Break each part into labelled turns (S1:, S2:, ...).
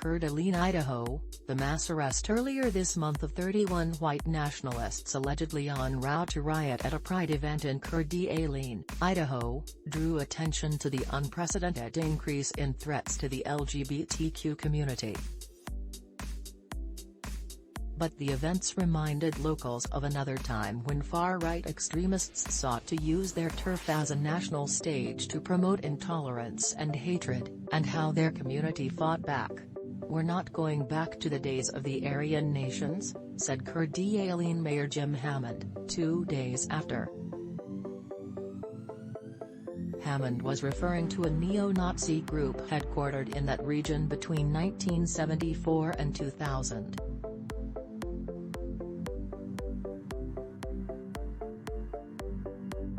S1: COEUR D'ALENE, Idaho. The mass arrest earlier this month of 31 white nationalists allegedly en route to riot at a pride event in COEUR D'ALENE, Idaho, drew attention to the unprecedented increase in threats to the LGBTQ community. But the events reminded locals of another time when far-right extremists sought to use their turf as a national stage to promote intolerance and hatred, and how their community fought back. "We're not going back to the days of the Aryan Nations," said COEUR D'ALENE Mayor Jim Hammond, 2 days after. Hammond was referring to a neo-Nazi group headquartered in that region between 1974 and 2000.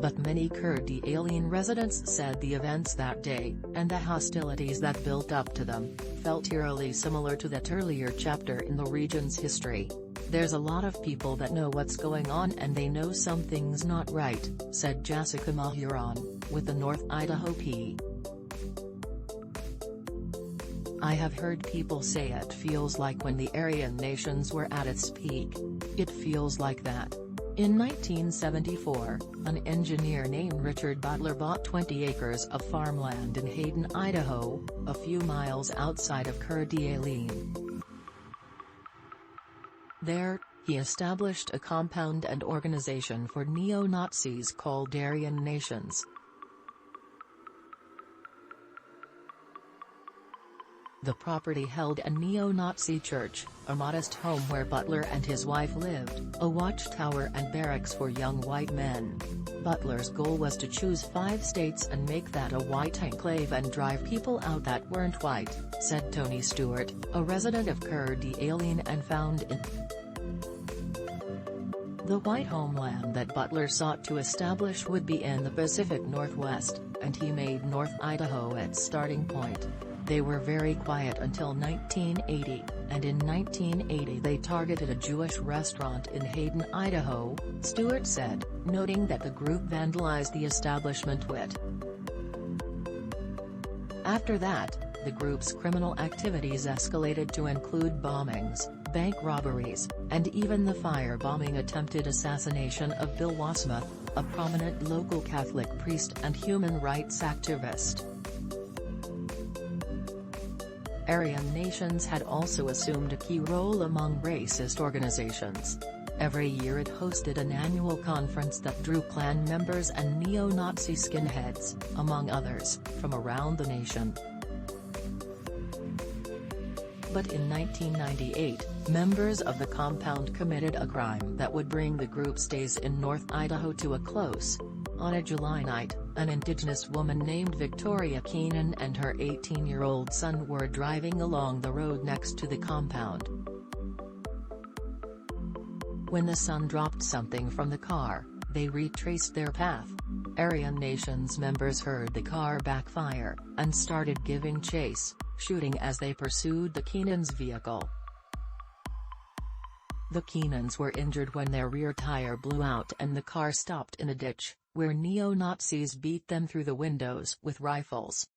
S1: But many COEUR D'ALENE residents said the events that day, and the hostilities that built up to them, felt eerily similar to that earlier chapter in the region's history. "There's a lot of people that know what's going on and they know something's not right," said Jessica Mahuron, with the North Idaho P. "I have heard people say it feels like when the Aryan Nations were at its peak. It feels like that." In 1974, an engineer named Richard Butler bought 20 acres of farmland in Hayden, Idaho, a few miles outside of COEUR D'ALENE. There, he established a compound and organization for neo-Nazis called Aryan Nations. The property held a neo-Nazi church, a modest home where Butler and his wife lived, a watchtower and barracks for young white men. Butler's goal was to choose 5 states and make that a white enclave and drive people out that weren't white, said Tony Stewart, a resident of COEUR D'ALENE and found in the white homeland that Butler sought to establish would be in the Pacific Northwest, and he made North Idaho its starting point. They were very quiet until 1980, and in 1980 they targeted a Jewish restaurant in Hayden, Idaho, Stewart said, noting that the group vandalized the establishment with. After that, the group's criminal activities escalated to include bombings, bank robberies, and even the firebombing attempted assassination of Bill Wassmuth, a prominent local Catholic priest and human rights activist. Aryan Nations had also assumed a key role among racist organizations. Every year it hosted an annual conference that drew Klan members and neo-Nazi skinheads, among others, from around the nation. But in 1998, members of the compound committed a crime that would bring the group's days in North Idaho to a close. On a July night, an Indigenous woman named Victoria Keenan and her 18-year-old son were driving along the road next to the compound. When the son dropped something from the car, they retraced their path. Aryan Nations members heard the car backfire, and started giving chase, shooting as they pursued the Keenans' vehicle. The Keenans were injured when their rear tire blew out and the car stopped in a ditch, where neo-Nazis beat them through the windows with rifles.